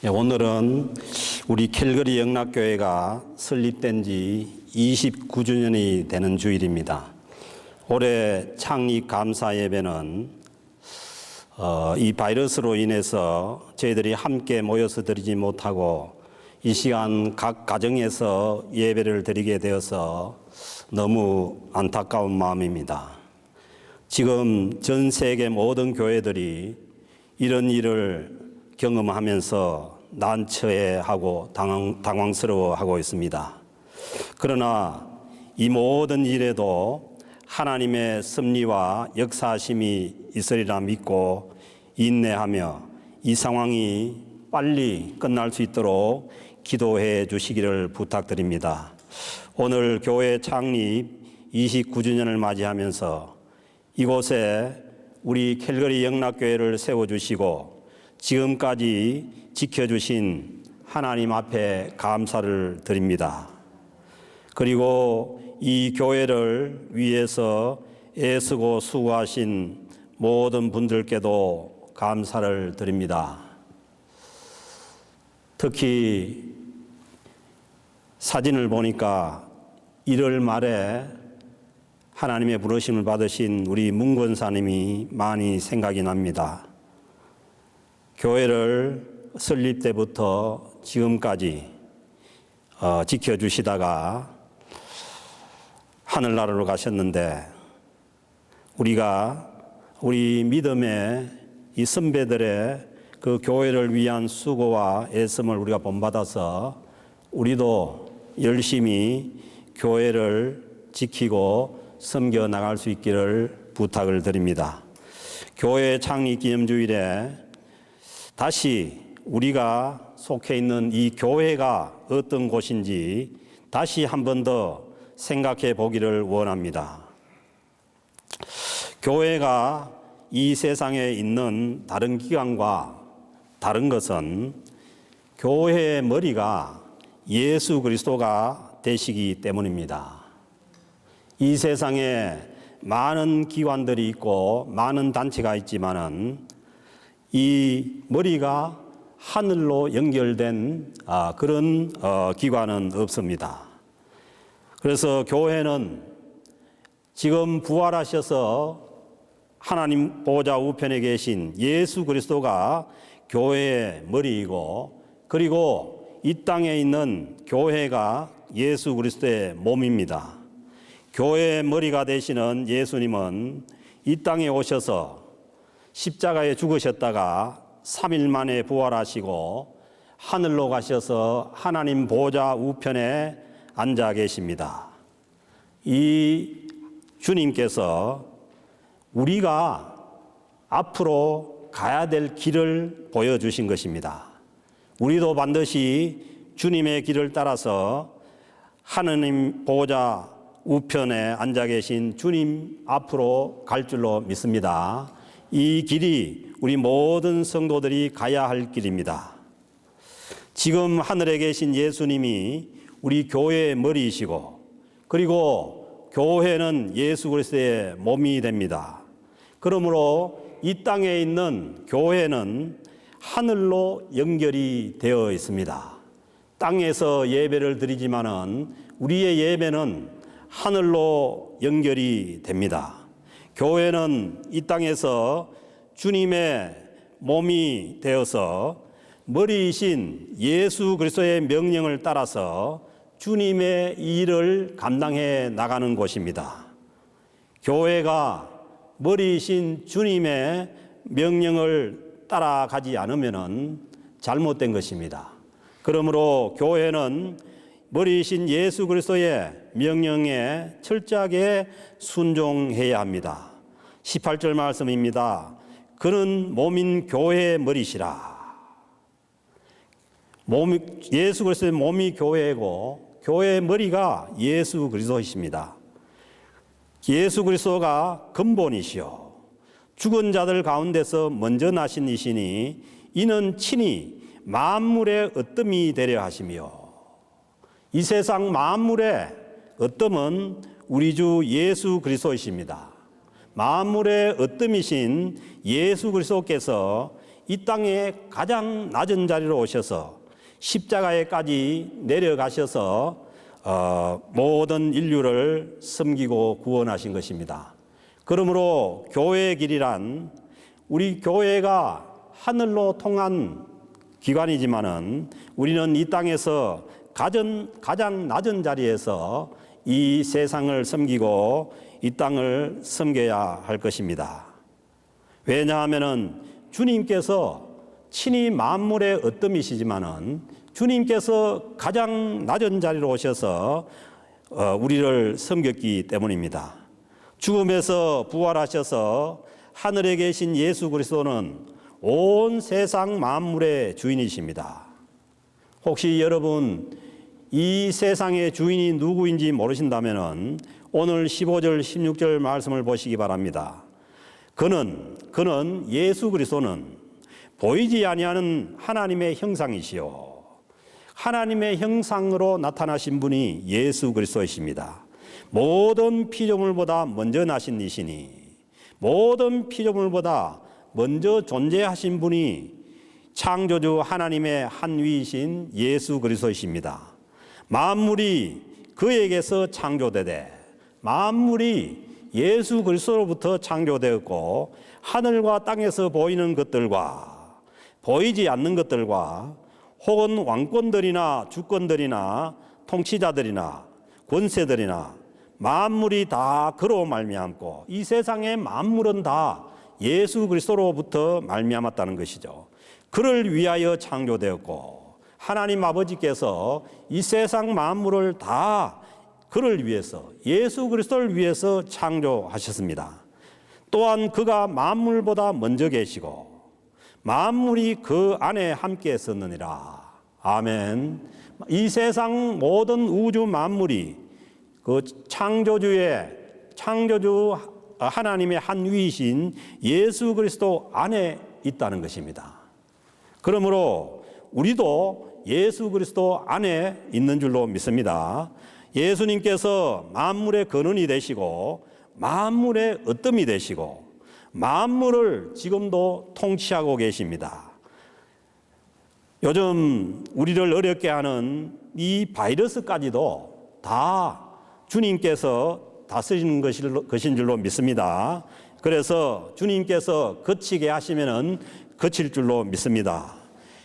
오늘은 우리 캘거리 영락교회가 설립된 지 29주년이 되는 주일입니다. 올해 창립 감사 예배는 이 바이러스로 인해서 저희들이 함께 모여서 드리지 못하고 이 시간 각 가정에서 예배를 드리게 되어서 너무 안타까운 마음입니다. 지금 전 세계 모든 교회들이 이런 일을 경험하면서 난처해하고 당황스러워하고 있습니다. 그러나 이 모든 일에도 하나님의 섭리와 역사하심이 있으리라 믿고 인내하며 이 상황이 빨리 끝날 수 있도록 기도해 주시기를 부탁드립니다. 오늘 교회 창립 29주년을 맞이하면서 이곳에 우리 캘거리 영락교회를 세워주시고 지금까지 지켜주신 하나님 앞에 감사를 드립니다. 그리고 이 교회를 위해서 애쓰고 수고하신 모든 분들께도 감사를 드립니다. 특히 사진을 보니까 1월 말에 하나님의 부르심을 받으신 우리 문 권사님이 많이 생각이 납니다. 교회를 설립 때부터 지금까지 지켜주시다가 하늘나라로 가셨는데 우리 믿음의 이 선배들의 그 교회를 위한 수고와 애씀을 우리가 본받아서 우리도 열심히 교회를 지키고 섬겨 나갈 수 있기를 부탁을 드립니다. 교회 창립 기념주일에 다시 우리가 속해 있는 이 교회가 어떤 곳인지 다시 한 번 더 생각해 보기를 원합니다. 교회가 이 세상에 있는 다른 기관과 다른 것은 교회의 머리가 예수 그리스도가 되시기 때문입니다. 이 세상에 많은 기관들이 있고 많은 단체가 있지만은 이 머리가 하늘로 연결된 그런 기관은 없습니다. 그래서 교회는 지금 부활하셔서 하나님 보좌 우편에 계신 예수 그리스도가 교회의 머리이고 그리고 이 땅에 있는 교회가 예수 그리스도의 몸입니다. 교회의 머리가 되시는 예수님은 이 땅에 오셔서 십자가에 죽으셨다가 3일 만에 부활하시고 하늘로 가셔서 하나님 보좌 우편에 앉아 계십니다. 이 주님께서 우리가 앞으로 가야 될 길을 보여주신 것입니다. 우리도 반드시 주님의 길을 따라서 하나님 보좌 우편에 앉아 계신 주님 앞으로 갈 줄로 믿습니다. 이 길이 우리 모든 성도들이 가야 할 길입니다. 지금 하늘에 계신 예수님이 우리 교회의 머리이시고 그리고 교회는 예수 그리스도의 몸이 됩니다. 그러므로 이 땅에 있는 교회는 하늘로 연결이 되어 있습니다. 땅에서 예배를 드리지만은 우리의 예배는 하늘로 연결이 됩니다. 교회는 이 땅에서 주님의 몸이 되어서 머리이신 예수 그리스도의 명령을 따라서 주님의 일을 감당해 나가는 곳입니다. 교회가 머리이신 주님의 명령을 따라가지 않으면 잘못된 것입니다. 그러므로 교회는 머리이신 예수 그리스도의 명령에 철저하게 순종해야 합니다. 18절 말씀입니다. 그는 몸인 교회의 머리시라. 예수 그리스도의 몸이 교회이고 교회의 머리가 예수 그리스도이십니다. 예수 그리스도가 근본이시오. 죽은 자들 가운데서 먼저 나신 이시니 이는 친히 만물의 으뜸이 되려 하시며 이 세상 만물의 으뜸은 우리 주 예수 그리스도이십니다. 만물의 으뜸이신 예수 그리스도께서 이 땅에 가장 낮은 자리로 오셔서 십자가에까지 내려가셔서 모든 인류를 섬기고 구원하신 것입니다. 그러므로 교회의 길이란 우리 교회가 하늘로 통한 기관이지만은 우리는 이 땅에서 가장 낮은 자리에서 이 세상을 섬기고 이 땅을 섬겨야 할 것입니다. 왜냐하면은 주님께서 친히 만물의 으뜸이시지만은 주님께서 가장 낮은 자리로 오셔서 우리를 섬겼기 때문입니다. 죽음에서 부활하셔서 하늘에 계신 예수 그리스도는 온 세상 만물의 주인이십니다. 혹시 여러분 이 세상의 주인이 누구인지 모르신다면 오늘 15절 16절 말씀을 보시기 바랍니다. 그는 예수 그리스도는 보이지 아니하는 하나님의 형상이시요 하나님의 형상으로 나타나신 분이 예수 그리스도이십니다. 모든 피조물보다 먼저 나신 이시니 모든 피조물보다 먼저 존재하신 분이 창조주 하나님의 한 위이신 예수 그리스도이십니다. 만물이 그에게서 창조되되 만물이 예수 그리스도로부터 창조되었고 하늘과 땅에서 보이는 것들과 보이지 않는 것들과 혹은 왕권들이나 주권들이나 통치자들이나 권세들이나 만물이 다 그로 말미암고 이 세상의 만물은 다 예수 그리스도로부터 말미암았다는 것이죠. 그를 위하여 창조되었고 하나님 아버지께서 이 세상 만물을 다 그를 위해서 예수 그리스도를 위해서 창조하셨습니다. 또한 그가 만물보다 먼저 계시고 만물이 그 안에 함께 있었느니라. 아멘. 이 세상 모든 우주 만물이 그 창조주 하나님의 한 위이신 예수 그리스도 안에 있다는 것입니다. 그러므로 우리도 예수 그리스도 안에 있는 줄로 믿습니다. 예수님께서 만물의 근원이 되시고 만물의 으뜸이 되시고 만물을 지금도 통치하고 계십니다. 요즘 우리를 어렵게 하는 이 바이러스까지도 다 주님께서 다스리는 것인 줄로 믿습니다. 그래서 주님께서 그치게 하시면은 그칠 줄로 믿습니다.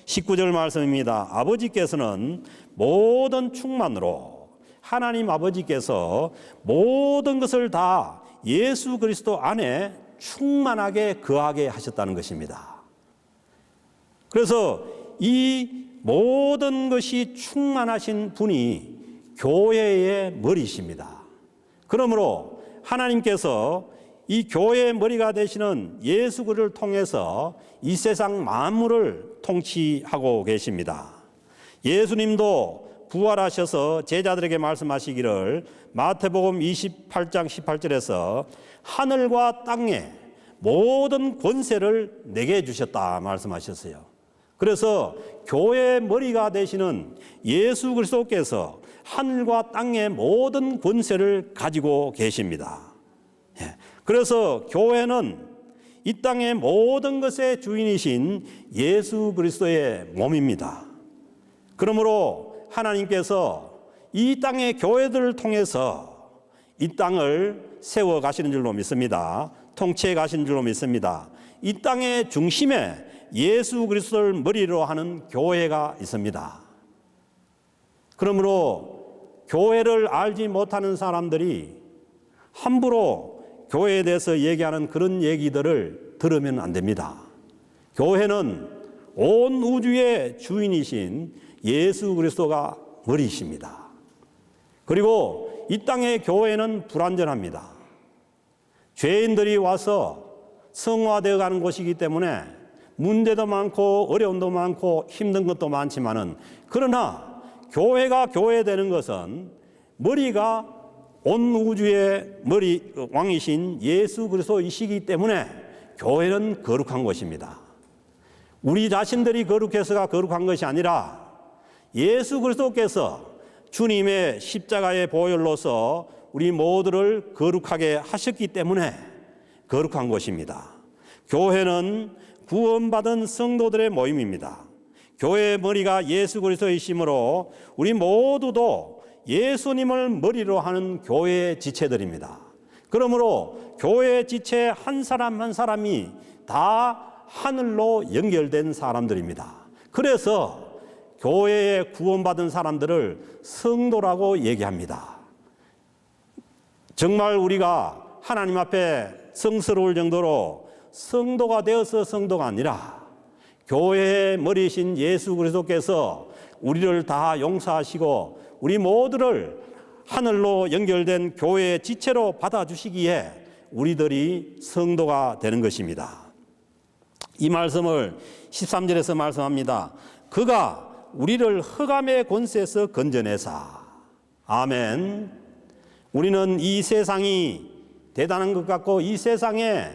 19절 말씀입니다. 아버지께서는 모든 충만으로 하나님 아버지께서 모든 것을 다 예수 그리스도 안에 충만하게 거하게 하셨다는 것입니다. 그래서 이 모든 것이 충만하신 분이 교회의 머리이십니다. 그러므로 하나님께서 이 교회의 머리가 되시는 예수 그리스도를 통해서 이 세상 만물을 통치하고 계십니다. 예수님도 부활하셔서 제자들에게 말씀하시기를 마태복음 28장 18절에서 하늘과 땅에 모든 권세를 내게 주셨다 말씀하셨어요. 그래서 교회의 머리가 되시는 예수 그리스도께서 하늘과 땅의 모든 권세를 가지고 계십니다. 그래서 교회는 이 땅의 모든 것의 주인이신 예수 그리스도의 몸입니다. 그러므로 하나님께서 이 땅의 교회들을 통해서 이 땅을 세워 가시는 줄로 믿습니다. 통치해 가시는 줄로 믿습니다. 이 땅의 중심에 예수 그리스도를 머리로 하는 교회가 있습니다. 그러므로 교회를 알지 못하는 사람들이 함부로 교회에 대해서 얘기하는 그런 얘기들을 들으면 안 됩니다. 교회는 온 우주의 주인이신 예수 그리스도가 머리이십니다. 그리고 이 땅의 교회는 불완전합니다. 죄인들이 와서 성화되어 가는 곳이기 때문에 문제도 많고 어려움도 많고 힘든 것도 많지만은 그러나 교회가 교회되는 것은 머리가 온 우주의 머리 왕이신 예수 그리스도이시기 때문에 교회는 거룩한 것입니다. 우리 자신들이 거룩해서가 거룩한 것이 아니라 예수 그리스도께서 주님의 십자가의 보혈로서 우리 모두를 거룩하게 하셨기 때문에 거룩한 것입니다. 교회는 구원받은 성도들의 모임입니다. 교회의 머리가 예수 그리스도이시므로 우리 모두도 예수님을 머리로 하는 교회의 지체들입니다. 그러므로 교회의 지체 한 사람 한 사람이 다 하늘로 연결된 사람들입니다. 그래서 교회에 구원받은 사람들을 성도라고 얘기합니다. 정말 우리가 하나님 앞에 성스러울 정도로 성도가 되어서 성도가 아니라 교회의 머리이신 예수 그리스도께서 우리를 다 용서하시고 우리 모두를 하늘로 연결된 교회의 지체로 받아주시기에 우리들이 성도가 되는 것입니다. 이 말씀을 13절에서 말씀합니다. 그가 우리를 흑암의 권세에서 건져내사. 아멘. 우리는 이 세상이 대단한 것 같고 이 세상에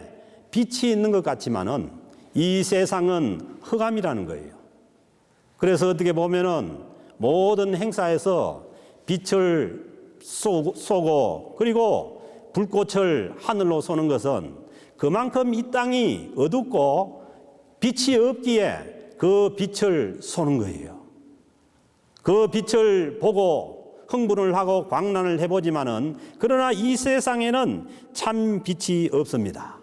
빛이 있는 것 같지만은 이 세상은 흑암이라는 거예요. 그래서 어떻게 보면은 모든 행사에서 빛을 쏘고 그리고 불꽃을 하늘로 쏘는 것은 그만큼 이 땅이 어둡고 빛이 없기에 그 빛을 쏘는 거예요. 그 빛을 보고 흥분을 하고 광란을 해보지만은 그러나 이 세상에는 참 빛이 없습니다.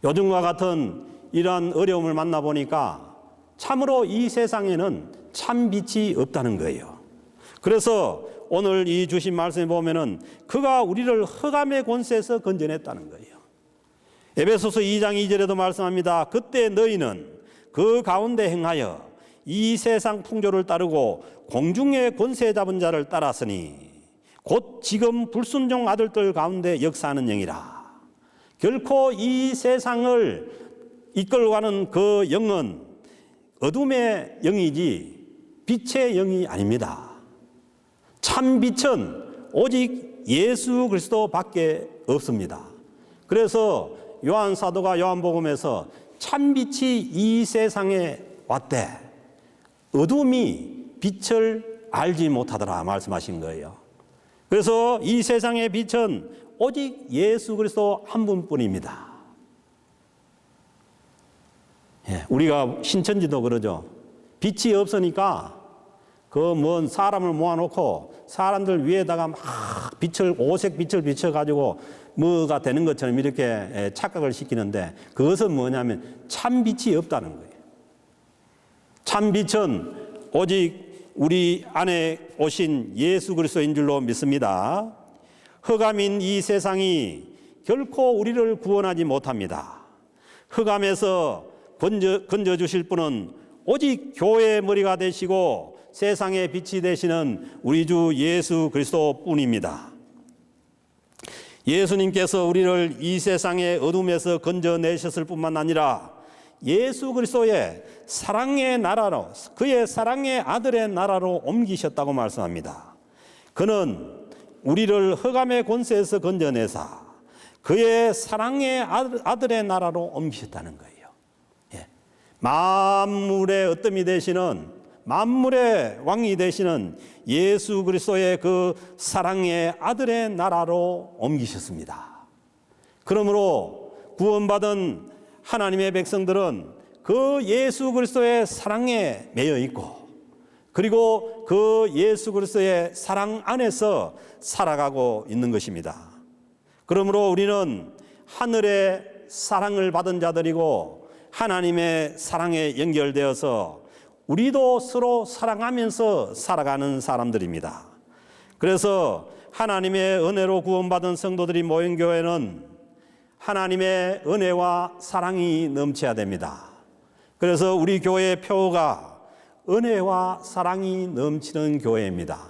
요즘과 같은 이러한 어려움을 만나보니까 참으로 이 세상에는 참 빛이 없다는 거예요. 그래서 오늘 이 주신 말씀에 보면은 그가 우리를 흑암의 권세에서 건져냈다는 거예요. 에베소서 2장 2절에도 말씀합니다. 그때 너희는 그 가운데 행하여 이 세상 풍조를 따르고 공중의 권세 잡은 자를 따랐으니 곧 지금 불순종 아들들 가운데 역사하는 영이라. 결코 이 세상을 이끌어가는 그 영은 어둠의 영이지 빛의 영이 아닙니다. 참 빛은 오직 예수 그리스도밖에 없습니다. 그래서 요한 사도가 요한복음에서 참 빛이 이 세상에 왔대. 어둠이 빛을 알지 못하더라 말씀하신 거예요. 그래서 이 세상의 빛은 오직 예수 그리스도 한 분뿐입니다. 우리가 신천지도 그러죠. 빛이 없으니까 그 먼 사람을 모아놓고 사람들 위에다가 막 빛을 오색 빛을 비춰가지고 뭐가 되는 것처럼 이렇게 착각을 시키는데 그것은 뭐냐면 참 빛이 없다는 거예요. 참 빛은 오직 우리 안에 오신 예수 그리스도인 줄로 믿습니다. 흑암인 이 세상이 결코 우리를 구원하지 못합니다. 흑암에서 건져 주실 분은 오직 교회의 머리가 되시고 세상의 빛이 되시는 우리 주 예수 그리스도뿐입니다. 예수님께서 우리를 이 세상의 어둠에서 건져내셨을 뿐만 아니라 예수 그리스도의 사랑의 나라로 그의 사랑의 아들의 나라로 옮기셨다고 말씀합니다. 그는 우리를 흑암의 권세에서 건져내사 그의 사랑의 아들의 나라로 옮기셨다는 거예요. 만물의 어뜸이 되시는 만물의 왕이 되시는 예수 그리스도의 그 사랑의 아들의 나라로 옮기셨습니다. 그러므로 구원받은 하나님의 백성들은 그 예수 그리스도의 사랑에 매여 있고 그리고 그 예수 그리스도의 사랑 안에서 살아가고 있는 것입니다. 그러므로 우리는 하늘의 사랑을 받은 자들이고 하나님의 사랑에 연결되어서 우리도 서로 사랑하면서 살아가는 사람들입니다. 그래서 하나님의 은혜로 구원받은 성도들이 모인 교회는 하나님의 은혜와 사랑이 넘쳐야 됩니다. 그래서 우리 교회의 표어가 은혜와 사랑이 넘치는 교회입니다.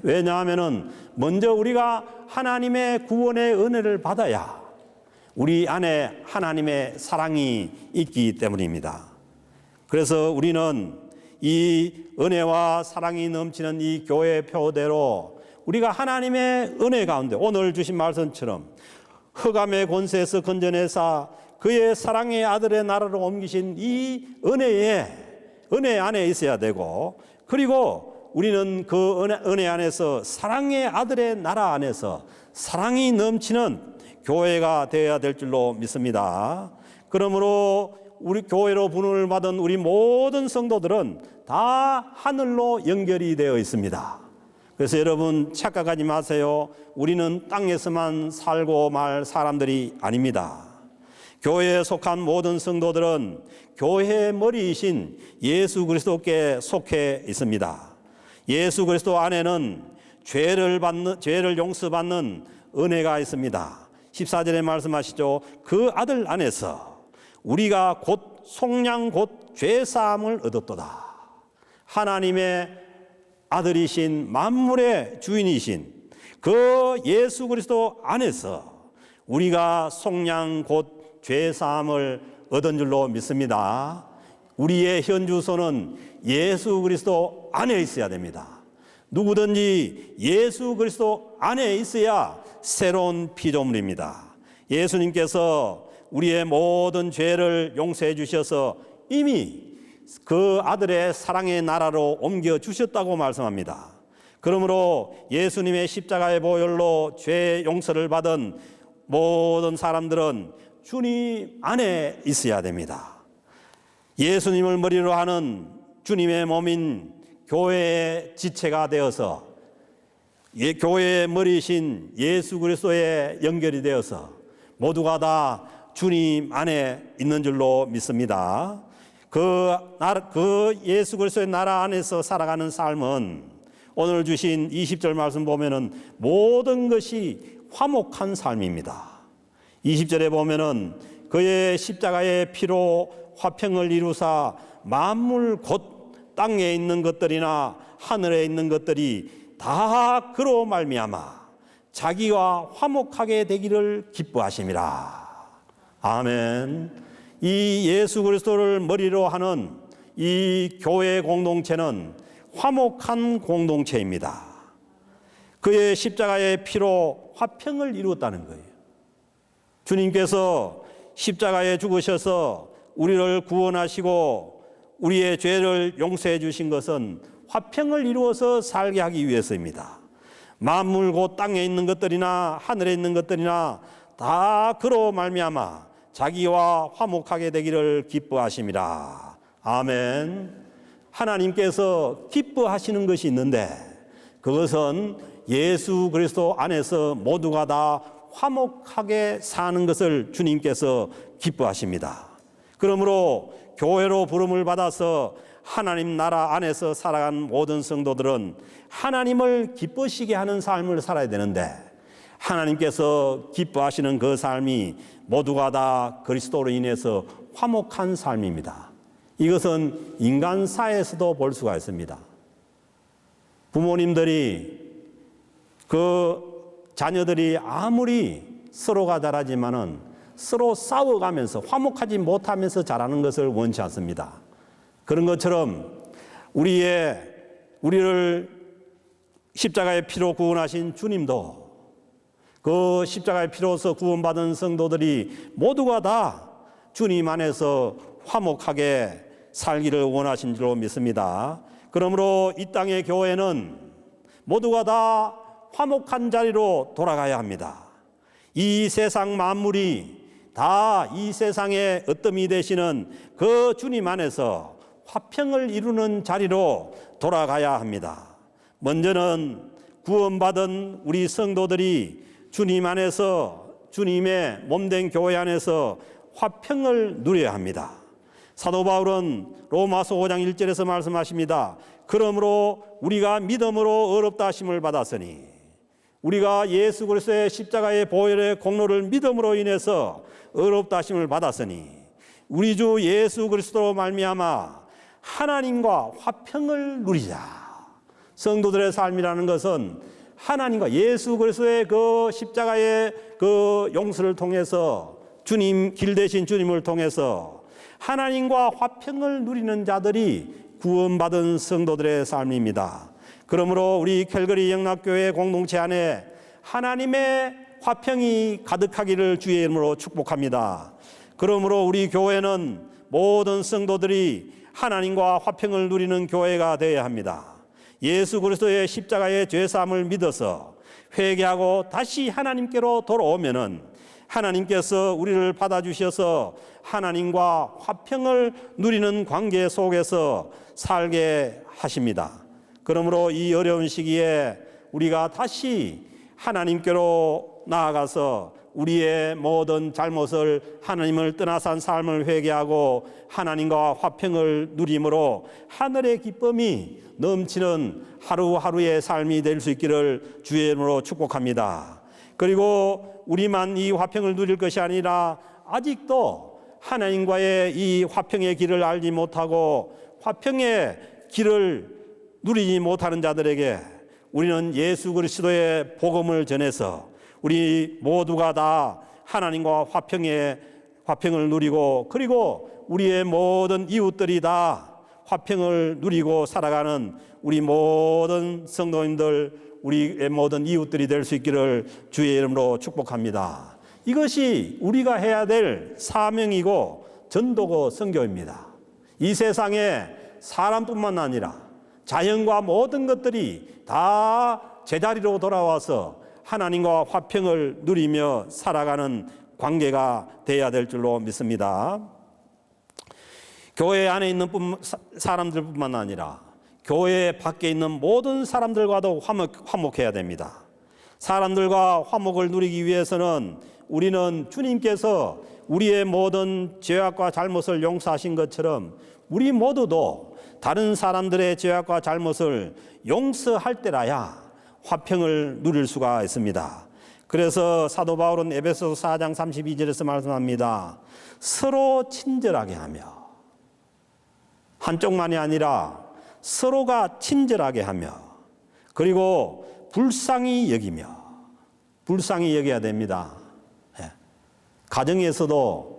왜냐하면 먼저 우리가 하나님의 구원의 은혜를 받아야 우리 안에 하나님의 사랑이 있기 때문입니다. 그래서 우리는 이 은혜와 사랑이 넘치는 이 교회의 표대로 우리가 하나님의 은혜 가운데 오늘 주신 말씀처럼 흑암의 권세에서 건져내사 그의 사랑의 아들의 나라로 옮기신 이 은혜 안에 있어야 되고 그리고 우리는 그 은혜 안에서 사랑의 아들의 나라 안에서 사랑이 넘치는 교회가 되어야 될 줄로 믿습니다. 그러므로 우리 교회로 부름을 받은 우리 모든 성도들은 다 하늘로 연결이 되어 있습니다. 그래서 여러분 착각하지 마세요. 우리는 땅에서만 살고 말 사람들이 아닙니다. 교회에 속한 모든 성도들은 교회의 머리이신 예수 그리스도께 속해 있습니다. 예수 그리스도 안에는 죄를 용서받는 은혜가 있습니다. 14절에 말씀하시죠. 그 아들 안에서 우리가 곧 속량 곧 죄사함을 얻었도다. 하나님의 아들이신 만물의 주인이신 그 예수 그리스도 안에서 우리가 속량 곧 죄사함을 얻은 줄로 믿습니다. 우리의 현주소는 예수 그리스도 안에 있어야 됩니다. 누구든지 예수 그리스도 안에 있어야 새로운 피조물입니다. 예수님께서 우리의 모든 죄를 용서해 주셔서 이미 그 아들의 사랑의 나라로 옮겨 주셨다고 말씀합니다. 그러므로 예수님의 십자가의 보혈로 죄 용서를 받은 모든 사람들은 주님 안에 있어야 됩니다. 예수님을 머리로 하는 주님의 몸인 교회의 지체가 되어서 교회의 머리이신 예수 그리스도에 연결이 되어서 모두가 다 주님 안에 있는 줄로 믿습니다. 그 예수 그리스도의 나라 안에서 살아가는 삶은 오늘 주신 20절 말씀 보면은 모든 것이 화목한 삶입니다. 20절에 보면은 그의 십자가의 피로 화평을 이루사 만물 곧 땅에 있는 것들이나 하늘에 있는 것들이 다 그로 말미암아 자기와 화목하게 되기를 기뻐하심이라. 아멘. 이 예수 그리스도를 머리로 하는 이 교회 공동체는 화목한 공동체입니다. 그의 십자가의 피로 화평을 이루었다는 거예요. 주님께서 십자가에 죽으셔서 우리를 구원하시고 우리의 죄를 용서해 주신 것은 화평을 이루어서 살게 하기 위해서입니다. 만물 곧 땅에 있는 것들이나 하늘에 있는 것들이나 다 그로 말미암아 자기와 화목하게 되기를 기뻐하심이라. 아멘. 하나님께서 기뻐하시는 것이 있는데 그것은 예수 그리스도 안에서 모두가 다 화목하게 사는 것을 주님께서 기뻐하십니다. 그러므로 교회로 부름을 받아서 하나님 나라 안에서 살아간 모든 성도들은 하나님을 기쁘시게 하는 삶을 살아야 되는데 하나님께서 기뻐하시는 그 삶이 모두가 다 그리스도로 인해서 화목한 삶입니다. 이것은 인간사에서도 볼 수가 있습니다. 부모님들이 그 자녀들이 아무리 서로가 잘하지만은 서로 싸워가면서 화목하지 못하면서 자라는 것을 원치 않습니다. 그런 것처럼 우리를 십자가의 피로 구원하신 주님도 그 십자가의 피로서 구원받은 성도들이 모두가 다 주님 안에서 화목하게 살기를 원하신 줄로 믿습니다. 그러므로 이 땅의 교회는 모두가 다 화목한 자리로 돌아가야 합니다. 이 세상 만물이 다 이 세상의 으뜸이 되시는 그 주님 안에서 화평을 이루는 자리로 돌아가야 합니다. 먼저는 구원받은 우리 성도들이 주님 안에서 주님의 몸된 교회 안에서 화평을 누려야 합니다. 사도 바울은 로마서 5장 1절에서 말씀하십니다. 그러므로 우리가 믿음으로 의롭다 하심을 받았으니 우리가 예수 그리스도의 십자가의 보혈의 공로를 믿음으로 인해서 의롭다 하심을 받았으니 우리 주 예수 그리스도로 말미암아 하나님과 화평을 누리자. 성도들의 삶이라는 것은 하나님과 예수 그리스도의 그 십자가의 그 용서를 통해서 주님 길 대신 주님을 통해서 하나님과 화평을 누리는 자들이 구원받은 성도들의 삶입니다. 그러므로 우리 캘거리 영락교회 공동체 안에 하나님의 화평이 가득하기를 주의 이름으로 축복합니다. 그러므로 우리 교회는 모든 성도들이 하나님과 화평을 누리는 교회가 되어야 합니다. 예수 그리스도의 십자가의 죄사함을 믿어서 회개하고 다시 하나님께로 돌아오면은 하나님께서 우리를 받아주셔서 하나님과 화평을 누리는 관계 속에서 살게 하십니다. 그러므로 이 어려운 시기에 우리가 다시 하나님께로 나아가서 우리의 모든 잘못을, 하나님을 떠나산 삶을 회개하고 하나님과 화평을 누림으로 하늘의 기쁨이 넘치는 하루하루의 삶이 될 수 있기를 주의 이름으로 축복합니다. 그리고 우리만 이 화평을 누릴 것이 아니라 아직도 하나님과의 이 화평의 길을 알지 못하고 화평의 길을 누리지 못하는 자들에게 우리는 예수 그리스도의 복음을 전해서 우리 모두가 다 하나님과 화평을 누리고, 그리고 우리의 모든 이웃들이 다 화평을 누리고 살아가는 우리 모든 성도님들, 우리의 모든 이웃들이 될 수 있기를 주의 이름으로 축복합니다. 이것이 우리가 해야 될 사명이고 전도고 선교입니다. 이 세상에 사람뿐만 아니라 자연과 모든 것들이 다 제자리로 돌아와서 하나님과 화평을 누리며 살아가는 관계가 되어야 될 줄로 믿습니다. 교회 안에 있는 사람들뿐만 아니라 교회 밖에 있는 모든 사람들과도 화목해야 됩니다. 사람들과 화목을 누리기 위해서는 우리는 주님께서 우리의 모든 죄악과 잘못을 용서하신 것처럼 우리 모두도 다른 사람들의 죄악과 잘못을 용서할 때라야 화평을 누릴 수가 있습니다. 그래서 사도 바울은 에베소서 4장 32절에서 말씀합니다. 서로 친절하게 하며, 한쪽만이 아니라 서로가 친절하게 하며, 그리고 불쌍히 여겨야 됩니다. 가정에서도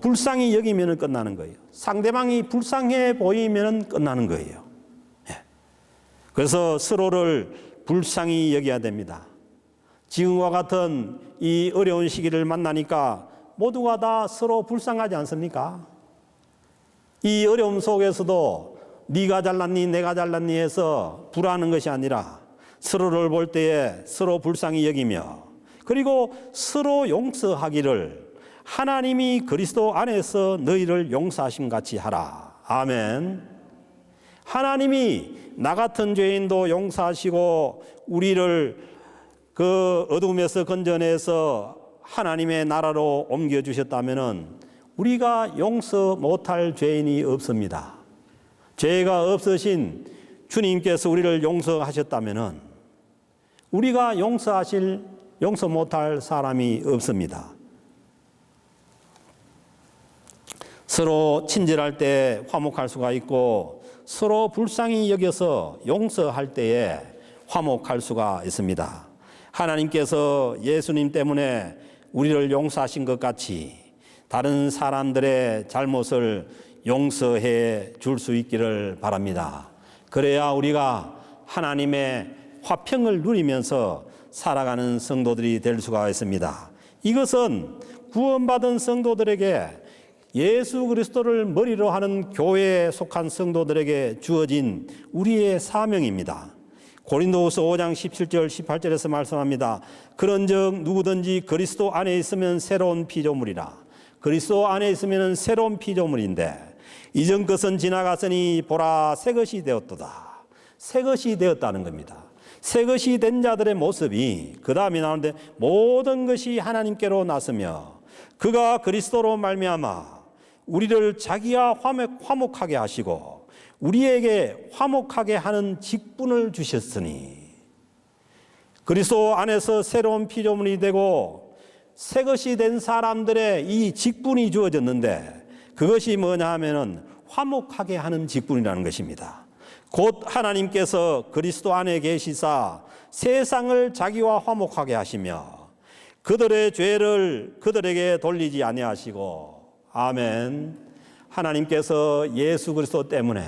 불쌍히 여기면 끝나는 거예요. 상대방이 불쌍해 보이면 끝나는 거예요. 그래서 서로를 불쌍히 여겨야 됩니다. 지금과 같은 이 어려운 시기를 만나니까 모두가 다 서로 불쌍하지 않습니까? 이 어려움 속에서도 네가 잘났니 내가 잘났니 해서 불화하는 것이 아니라 서로를 볼 때에 서로 불쌍히 여기며, 그리고 서로 용서하기를 하나님이 그리스도 안에서 너희를 용서하심 같이 하라. 아멘. 하나님이 나 같은 죄인도 용서하시고 우리를 그 어둠에서 건져내서 하나님의 나라로 옮겨주셨다면 우리가 용서 못할 죄인이 없습니다. 죄가 없으신 주님께서 우리를 용서하셨다면 우리가 용서 못할 사람이 없습니다. 서로 친절할 때 화목할 수가 있고 서로 불쌍히 여겨서 용서할 때에 화목할 수가 있습니다. 하나님께서 예수님 때문에 우리를 용서하신 것 같이 다른 사람들의 잘못을 용서해 줄 수 있기를 바랍니다. 그래야 우리가 하나님의 화평을 누리면서 살아가는 성도들이 될 수가 있습니다. 이것은 구원받은 성도들에게, 예수 그리스도를 머리로 하는 교회에 속한 성도들에게 주어진 우리의 사명입니다. 고린도후서 5장 17절 18절에서 말씀합니다. 그런즉 누구든지 그리스도 안에 있으면 새로운 피조물이라. 그리스도 안에 있으면 새로운 피조물인데 이전 것은 지나갔으니 보라 새 것이 되었도다. 새 것이 되었다는 겁니다. 새 것이 된 자들의 모습이 그 다음에 나오는데 모든 것이 하나님께로 났으며 그가 그리스도로 말미암아 우리를 자기와 화목하게 하시고 우리에게 화목하게 하는 직분을 주셨으니, 그리스도 안에서 새로운 피조물이 되고 새 것이 된 사람들의 이 직분이 주어졌는데 그것이 뭐냐 하면은 화목하게 하는 직분이라는 것입니다. 곧 하나님께서 그리스도 안에 계시사 세상을 자기와 화목하게 하시며 그들의 죄를 그들에게 돌리지 아니하시고, 아멘. 하나님께서 예수 그리스도 때문에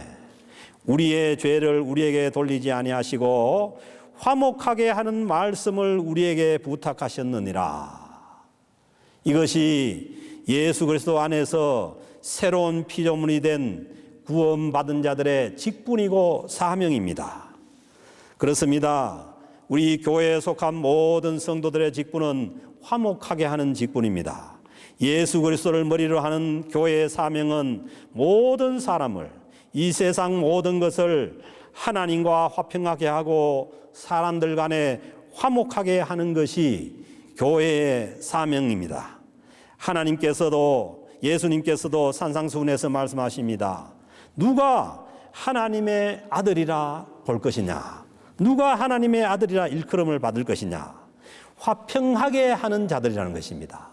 우리의 죄를 우리에게 돌리지 아니하시고 화목하게 하는 말씀을 우리에게 부탁하셨느니라. 이것이 예수 그리스도 안에서 새로운 피조물이 된 구원받은 자들의 직분이고 사명입니다. 그렇습니다. 우리 교회에 속한 모든 성도들의 직분은 화목하게 하는 직분입니다. 예수 그리스도를 머리로 하는 교회의 사명은 모든 사람을, 이 세상 모든 것을 하나님과 화평하게 하고 사람들 간에 화목하게 하는 것이 교회의 사명입니다. 하나님께서도, 예수님께서도 산상수훈에서 말씀하십니다. 누가 하나님의 아들이라 볼 것이냐? 누가 하나님의 아들이라 일컬음을 받을 것이냐? 화평하게 하는 자들이라는 것입니다.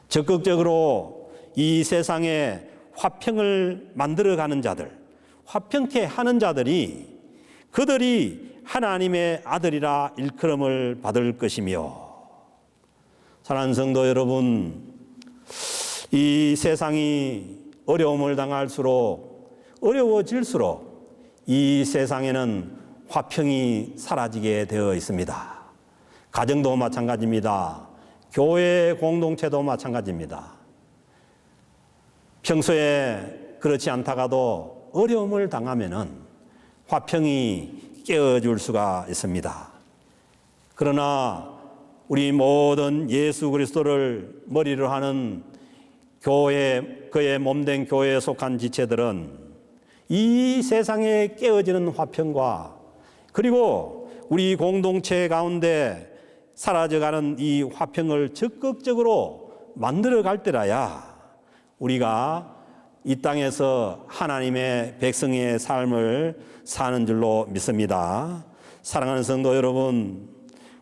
적극적으로 이 세상에 화평을 만들어가는 자들, 화평케 하는 자들이, 그들이 하나님의 아들이라 일컬음을 받을 것이며, 사랑하는 성도 여러분, 이 세상이 어려움을 당할수록, 어려워질수록 이 세상에는 화평이 사라지게 되어 있습니다. 가정도 마찬가지입니다. 교회 공동체도 마찬가지입니다. 평소에 그렇지 않다가도 어려움을 당하면은 화평이 깨어질 수가 있습니다. 그러나 우리 모든 예수 그리스도를 머리로 하는 교회, 그의 몸된 교회에 속한 지체들은 이 세상에 깨어지는 화평과, 그리고 우리 공동체 가운데 사라져가는 이 화평을 적극적으로 만들어갈 때라야 우리가 이 땅에서 하나님의 백성의 삶을 사는 줄로 믿습니다. 사랑하는 성도 여러분,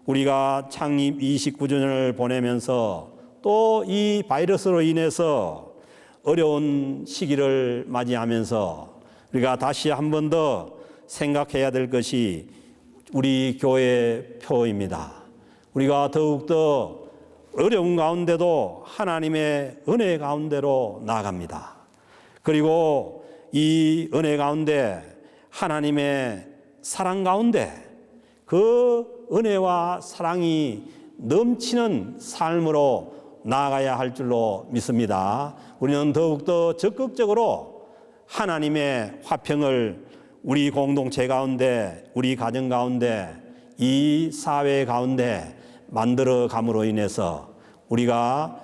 우리가 창립 29주년을 보내면서 또 이 바이러스로 인해서 어려운 시기를 맞이하면서 우리가 다시 한 번 더 생각해야 될 것이 우리 교회의 표입니다. 우리가 더욱더 어려운 가운데도 하나님의 은혜 가운데로 나아갑니다. 그리고 이 은혜 가운데, 하나님의 사랑 가운데 그 은혜와 사랑이 넘치는 삶으로 나아가야 할 줄로 믿습니다. 우리는 더욱더 적극적으로 하나님의 화평을 우리 공동체 가운데, 우리 가정 가운데, 이 사회 가운데 만들어 감으로 인해서 우리가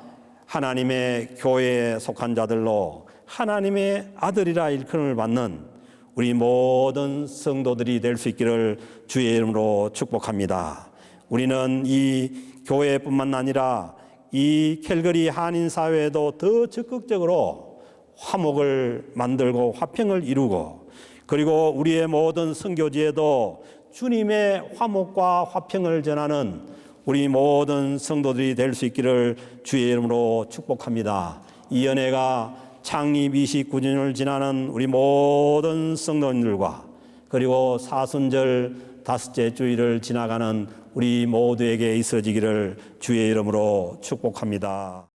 하나님의 교회에 속한 자들로 하나님의 아들이라 일컬음을 받는 우리 모든 성도들이 될 수 있기를 주의 이름으로 축복합니다. 우리는 이 교회뿐만 아니라 이 캘거리 한인 사회에도 더 적극적으로 화목을 만들고 화평을 이루고, 그리고 우리의 모든 선교지에도 주님의 화목과 화평을 전하는 우리 모든 성도들이 될 수 있기를 주의 이름으로 축복합니다. 이 연회가 창립 29주년을 지나는 우리 모든 성도님들과, 그리고 사순절 다섯째 주일을 지나가는 우리 모두에게 있어지기를 주의 이름으로 축복합니다.